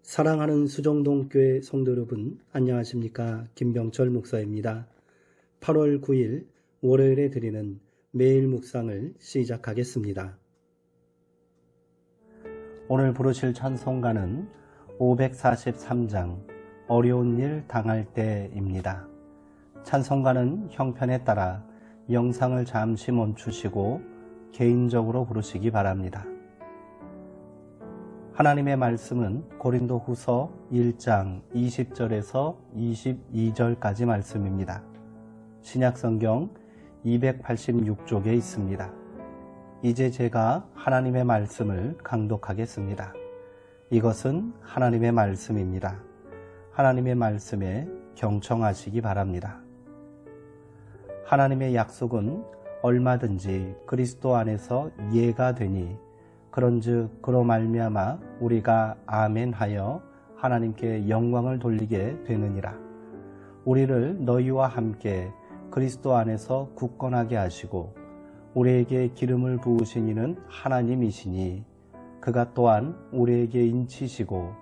사랑하는 수정동교회 성도 여러분, 안녕하십니까? 김병철 목사입니다. 8월 9일 월요일에 드리는 매일 묵상을 시작하겠습니다. 오늘 부르실 찬송가는 543장 어려운 일 당할 때입니다. 찬송가는 형편에 따라 영상을 잠시 멈추시고 개인적으로 부르시기 바랍니다. 하나님의 말씀은 고린도후서 1장 20절에서 22절까지 말씀입니다. 신약성경 286쪽에 있습니다. 이제 제가 하나님의 말씀을 강독하겠습니다. 이것은 하나님의 말씀입니다. 하나님의 말씀에 경청하시기 바랍니다. 하나님의 약속은 얼마든지 그리스도 안에서 예가 되니 그런즉 그로 말미암아 우리가 아멘하여 하나님께 영광을 돌리게 되느니라. 우리를 너희와 함께 그리스도 안에서 굳건하게 하시고 우리에게 기름을 부으신 이는 하나님이시니 그가 또한 우리에게 인치시고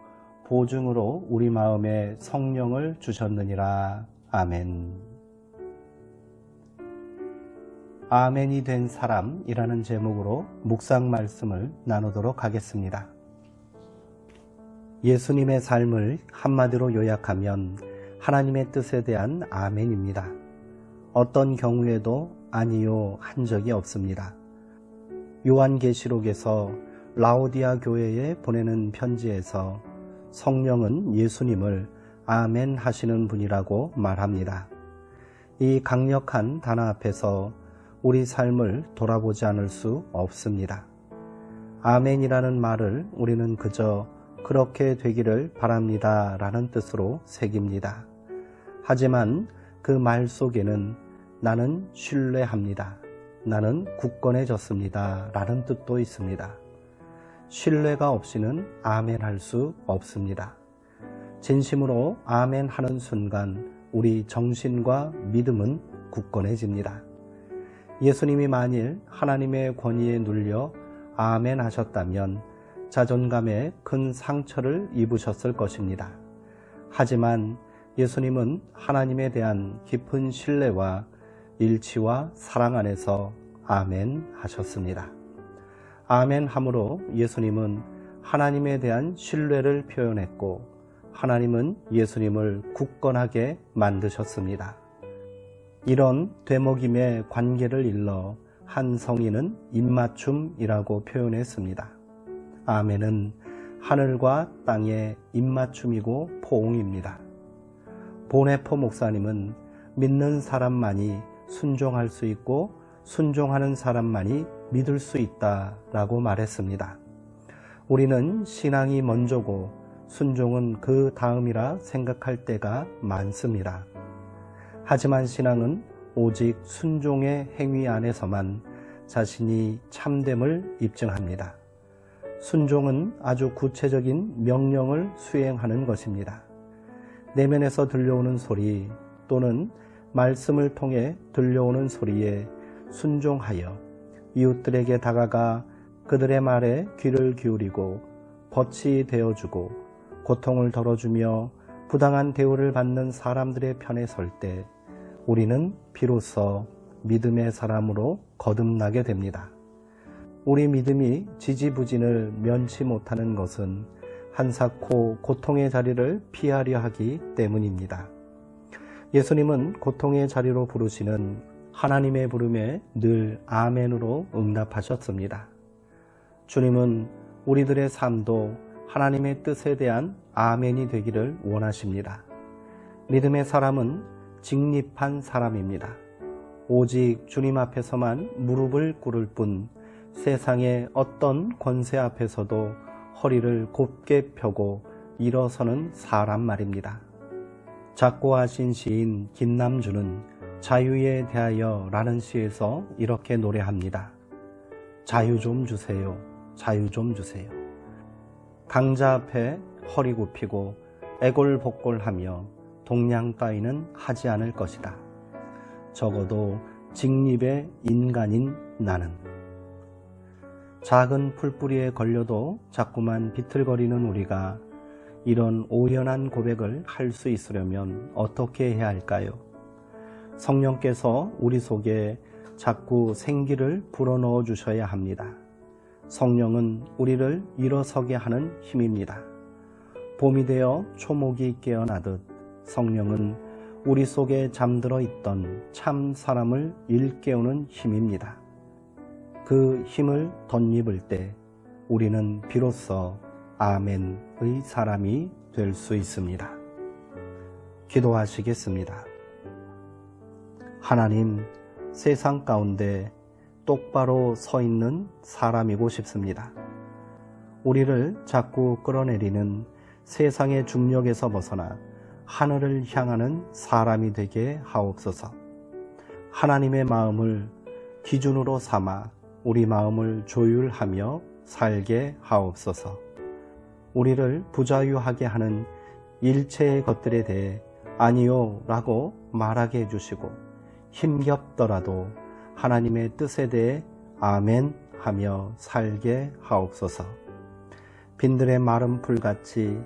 보증으로 우리 마음에 성령을 주셨느니라. 아멘. 아멘이 된 사람이라는 제목으로 묵상 말씀을 나누도록 하겠습니다. 예수님의 삶을 한마디로 요약하면 하나님의 뜻에 대한 아멘입니다. 어떤 경우에도 아니요 한 적이 없습니다. 요한계시록에서 라오디아 교회에 보내는 편지에서 성령은 예수님을 아멘 하시는 분이라고 말합니다. 이 강력한 단어 앞에서 우리 삶을 돌아보지 않을 수 없습니다. 아멘이라는 말을 우리는 그저 그렇게 되기를 바랍니다 라는 뜻으로 새깁니다. 하지만 그 말 속에는 나는 신뢰합니다. 나는 굳건해졌습니다 라는 뜻도 있습니다. 신뢰가 없이는 아멘할 수 없습니다. 진심으로 아멘하는 순간 우리 정신과 믿음은 굳건해집니다. 예수님이 만일 하나님의 권위에 눌려 아멘 하셨다면 자존감에 큰 상처를 입으셨을 것입니다. 하지만 예수님은 하나님에 대한 깊은 신뢰와 일치와 사랑 안에서 아멘 하셨습니다. 아멘 함으로 예수님은 하나님에 대한 신뢰를 표현했고 하나님은 예수님을 굳건하게 만드셨습니다. 이런 되먹임의 관계를 일러 한 성인은 입맞춤이라고 표현했습니다. 아멘은 하늘과 땅의 입맞춤이고 포옹입니다. 보네포 목사님은 믿는 사람만이 순종할 수 있고 순종하는 사람만이 믿을 수 있다라고 말했습니다. 우리는 신앙이 먼저고 순종은 그 다음이라 생각할 때가 많습니다. 하지만 신앙은 오직 순종의 행위 안에서만 자신이 참됨을 입증합니다. 순종은 아주 구체적인 명령을 수행하는 것입니다. 내면에서 들려오는 소리 또는 말씀을 통해 들려오는 소리에 순종하여 이웃들에게 다가가 그들의 말에 귀를 기울이고 벗이 되어주고 고통을 덜어주며 부당한 대우를 받는 사람들의 편에 설 때 우리는 비로소 믿음의 사람으로 거듭나게 됩니다. 우리 믿음이 지지부진을 면치 못하는 것은 한사코 고통의 자리를 피하려 하기 때문입니다. 예수님은 고통의 자리로 부르시는 하나님의 부름에 늘 아멘으로 응답하셨습니다. 주님은 우리들의 삶도 하나님의 뜻에 대한 아멘이 되기를 원하십니다. 믿음의 사람은 직립한 사람입니다. 오직 주님 앞에서만 무릎을 꿇을 뿐 세상의 어떤 권세 앞에서도 허리를 곱게 펴고 일어서는 사람 말입니다. 작고하신 시인 김남주는 자유에 대하여 라는 시에서 이렇게 노래합니다. 자유 좀 주세요. 자유 좀 주세요. 강자 앞에 허리 굽히고 애골복골하며 동양 따위는 하지 않을 것이다. 적어도 직립의 인간인 나는. 작은 풀뿌리에 걸려도 자꾸만 비틀거리는 우리가 이런 오연한 고백을 할 수 있으려면 어떻게 해야 할까요? 성령께서 우리 속에 자꾸 생기를 불어넣어 주셔야 합니다. 성령은 우리를 일어서게 하는 힘입니다. 봄이 되어 초목이 깨어나듯 성령은 우리 속에 잠들어 있던 참 사람을 일깨우는 힘입니다. 그 힘을 덧입을 때 우리는 비로소 아멘의 사람이 될 수 있습니다. 기도하시겠습니다. 하나님, 세상 가운데 똑바로 서 있는 사람이고 싶습니다. 우리를 자꾸 끌어내리는 세상의 중력에서 벗어나 하늘을 향하는 사람이 되게 하옵소서. 하나님의 마음을 기준으로 삼아 우리 마음을 조율하며 살게 하옵소서. 우리를 부자유하게 하는 일체의 것들에 대해 아니요 라고 말하게 해주시고 힘겹더라도 하나님의 뜻에 대해 아멘 하며 살게 하옵소서. 빈들의 마른 풀같이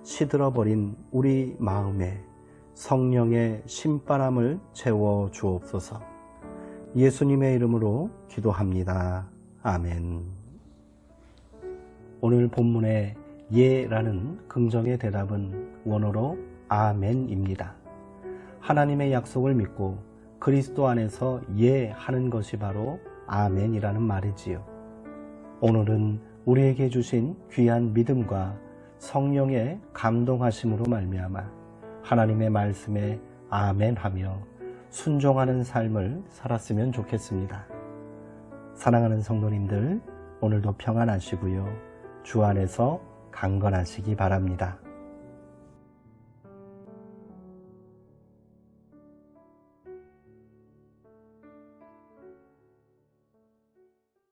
시들어버린 우리 마음에 성령의 신바람을 채워 주옵소서. 예수님의 이름으로 기도합니다. 아멘. 오늘 본문의 예라는 긍정의 대답은 원어로 아멘입니다. 하나님의 약속을 믿고 그리스도 안에서 예하는 것이 바로 아멘이라는 말이지요. 오늘은 우리에게 주신 귀한 믿음과 성령의 감동하심으로 말미암아 하나님의 말씀에 아멘하며 순종하는 삶을 살았으면 좋겠습니다. 사랑하는 성도님들, 오늘도 평안하시고요. 주 안에서 강건하시기 바랍니다.